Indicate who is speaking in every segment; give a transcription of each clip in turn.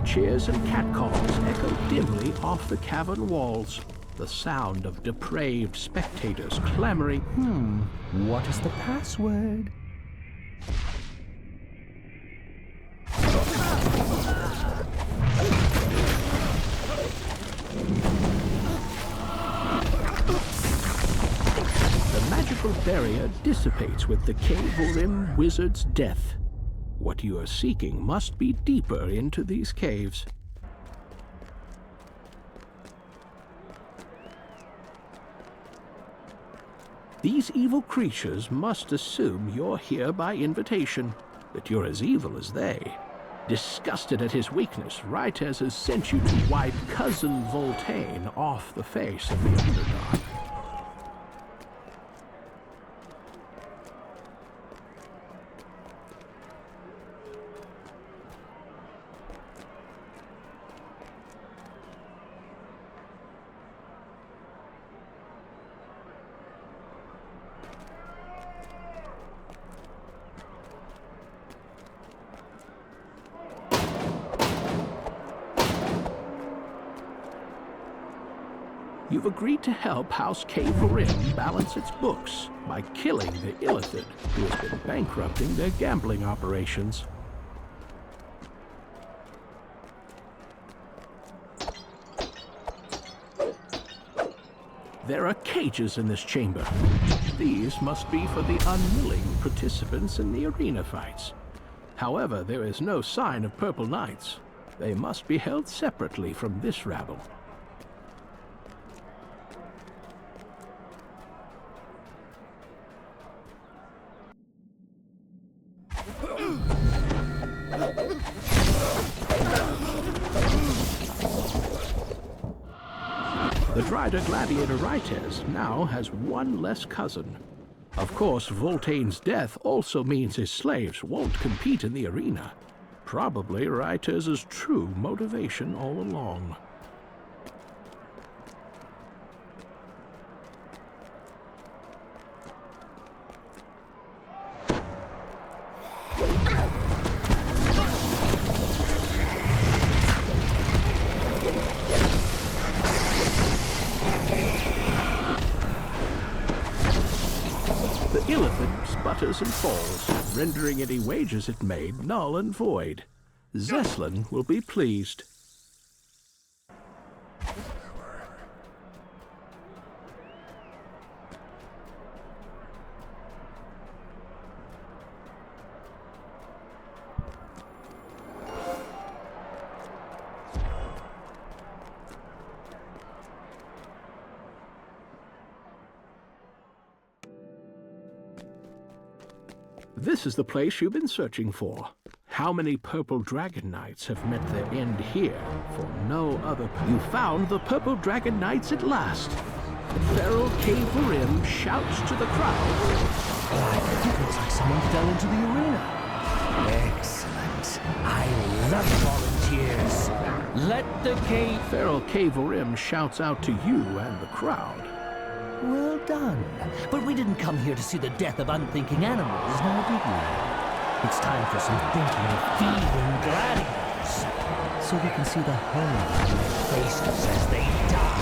Speaker 1: Cheers and catcalls echo dimly off the cavern walls, the sound of depraved spectators clamoring.
Speaker 2: What is the password?
Speaker 1: The magical barrier dissipates with the Cave-Urim wizard's death. What you are seeking must be deeper into these caves. These evil creatures must assume you're here by invitation, that you're as evil as they. Disgusted at his weakness, Rytez has sent you to wipe Cousin Voltaine off the face of the Underdark. You've agreed to help House Cave-Urim balance its books by killing the Illithid, who has been bankrupting their gambling operations. There are cages in this chamber. These must be for the unwilling participants in the arena fights. However, there is no sign of Purple Knights. They must be held separately from this rabble. The Drider gladiator Rytez now has one less cousin. Of course, Voltaine's death also means his slaves won't compete in the arena. Probably Rytez's true motivation all along. The Illithid sputters and falls, rendering any wagers it made null and void. Zeslin will be pleased. This is the place you've been searching for. How many Purple Dragon Knights have met their end here for no other? You found the Purple Dragon Knights at last. Feral Cave-Urim shouts to the crowd.
Speaker 2: It looks like someone fell into the arena. Excellent. I love volunteers. Let the cave...
Speaker 1: Feral Cave-Urim shouts out to you and the crowd.
Speaker 2: Well done. But we didn't come here to see the death of unthinking animals, now did we? It's time for some thinking of thieving gladiators, so we can see the horror on their faces as they die.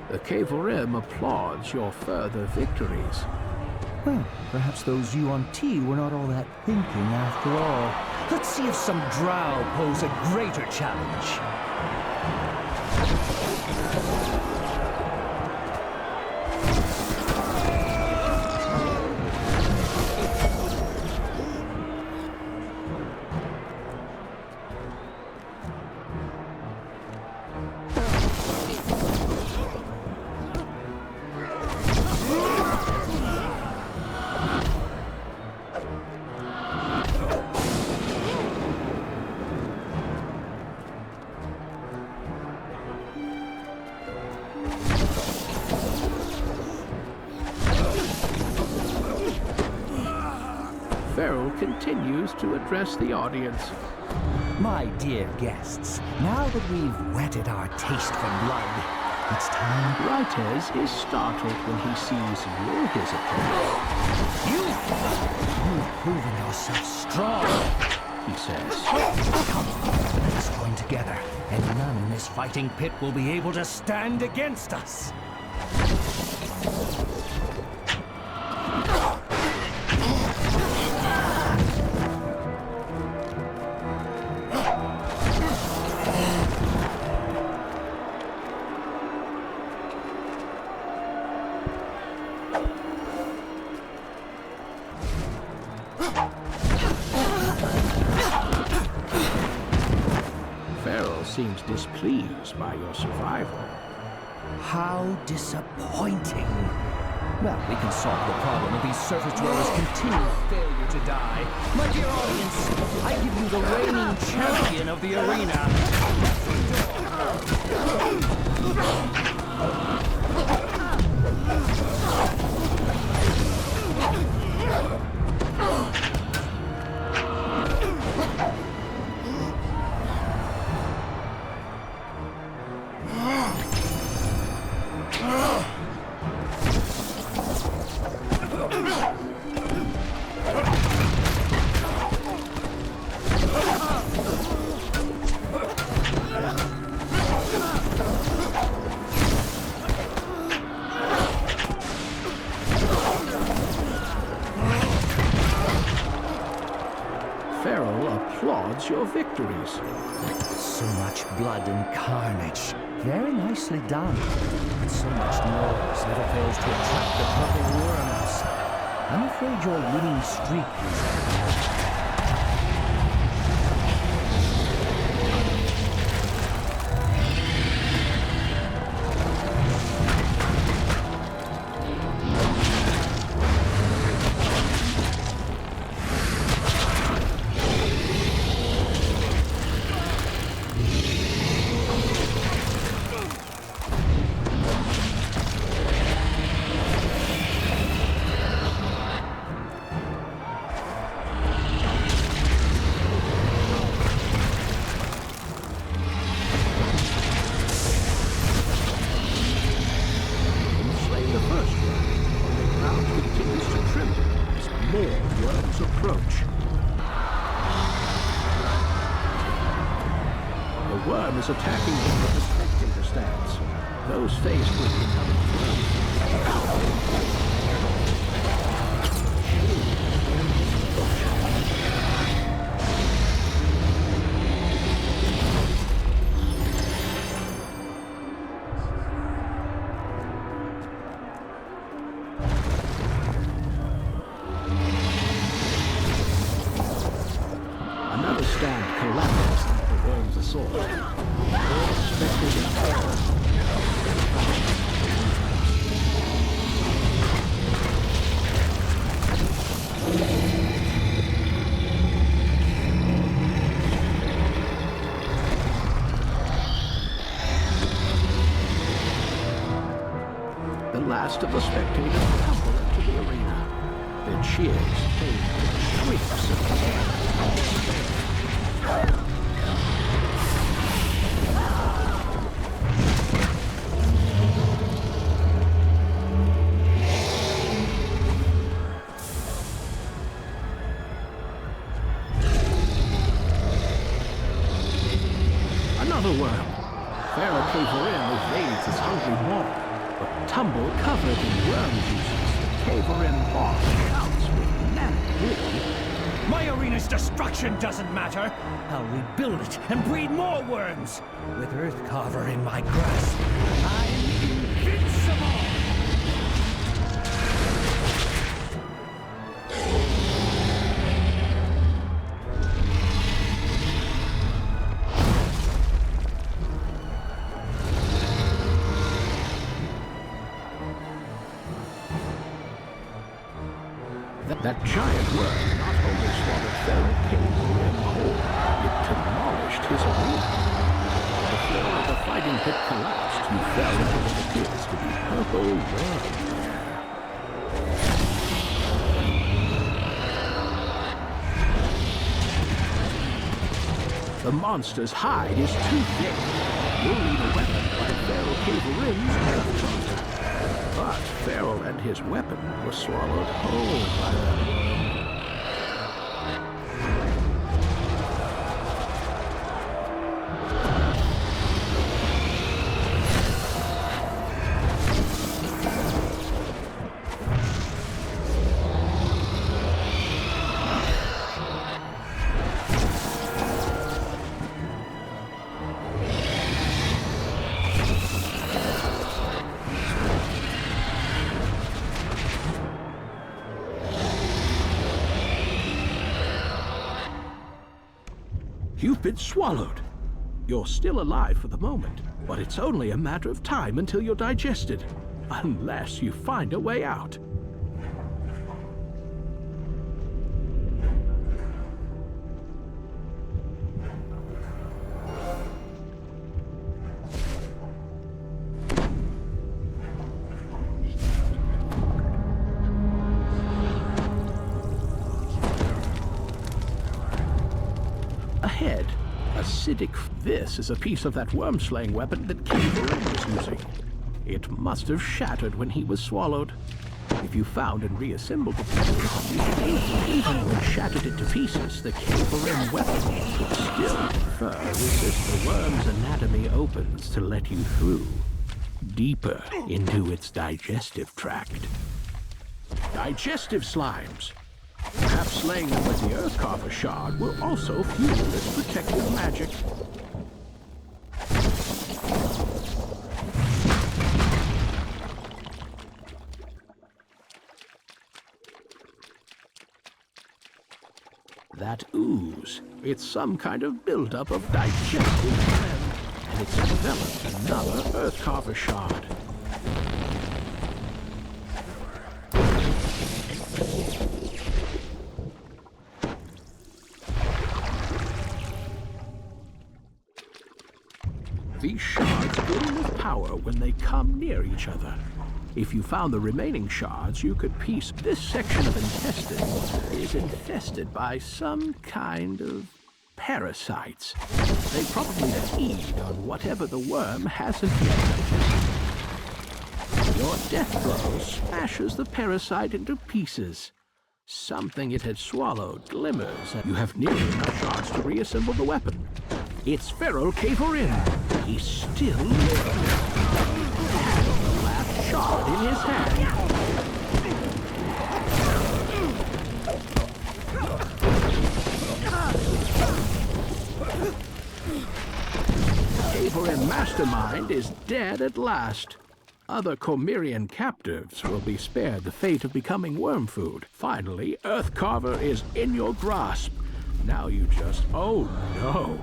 Speaker 1: The Cave-Urim applauds your further victories.
Speaker 2: Well, perhaps those Yuan-Ti were not all that thinking after all. Let's see if some drow pose a greater challenge.
Speaker 1: Ferrell continues to address the audience.
Speaker 2: My dear guests, now that we've whetted our taste for blood, it's time.
Speaker 1: Rites is startled when he sees you're his opponent.
Speaker 2: You've proven yourself strong,
Speaker 1: He says,
Speaker 2: Come on, let us join together, and none in this fighting pit will be able to stand against us.
Speaker 1: Ferrell seems displeased by your survival.
Speaker 2: How disappointing. Well, we can solve the problem if these surface dwellers continue failure to die. My dear audience, I give you the reigning champion of the arena.
Speaker 1: Ferrell applauds your victories.
Speaker 2: So much blood and carnage. Very nicely done. But so much noise never fails to attract the purple worms. I'm afraid your winning streak is...
Speaker 1: Approach. The worm is attacking him from the spectator stance. Those faced with another stand collapses under the worm's assault. All spectators fall. The last of the spectators tumble into the arena. Their cheers fade to shrieks of terror. Another worm. Pharaoh Caverin evades his hungry maw, but Tumble covered in worm juices. Caverin boss shouts with manic glee.
Speaker 2: My arena's destruction doesn't matter. I'll rebuild it and breed more worms. With Earthcarver in my grasp, I'm invincible!
Speaker 1: That giant worm not only swallowed Pharaoh Caverin whole, it demolished his arena. The floor of the fighting pit collapsed. He fell into what appears to be purple worm. The monster's hide is too thick. You'll need a weapon like Feral Caverin's Earth Charger. But Feral and his weapon were swallowed whole by that worm. You've been swallowed. You're still alive for the moment, but it's only a matter of time until you're digested. Unless you find a way out. Ahead, acidic. This is a piece of that worm-slaying weapon that Caverin was using. It must have shattered when he was swallowed. If you found and reassembled the pieces, even when shattered into pieces, the Caverin weapon could still resist the worm's anatomy opens to let you through, deeper into its digestive tract. Digestive slimes. Perhaps slaying them with the Earthcarver shard will also fuel its protective magic. That ooze, it's some kind of buildup of digestive phlegm, and it's developed another Earthcarver shard. These shards gleam with power when they come near each other. If you found the remaining shards, you could piece. This section of intestine is infested by some kind of parasites. They probably feed on whatever the worm hasn't yet digested. Your death blow smashes the parasite into pieces. Something it had swallowed glimmers, and you have nearly enough shards to reassemble the weapon. It's Feral Caverin. He's still living. The last shard in his hand. Caverin Mastermind is dead at last. Other Cormyrean captives will be spared the fate of becoming worm food. Finally, Earthcarver is in your grasp. Now you just... oh no!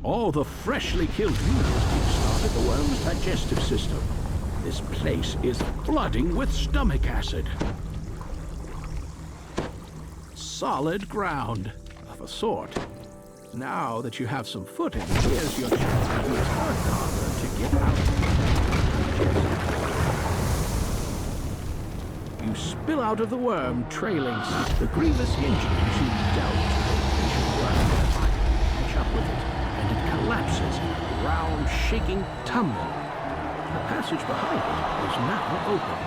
Speaker 1: All the freshly killed units started the worm's digestive system. This place is flooding with stomach acid. Solid ground, of a sort. Now that you have some footing, here's your chance to use Earthcarver to get out. You spill out of the worm, trailing the grievous injuries you dealt to the worm. Catch up with it. And it collapses, round, shaking tumble. The passage behind it is now open.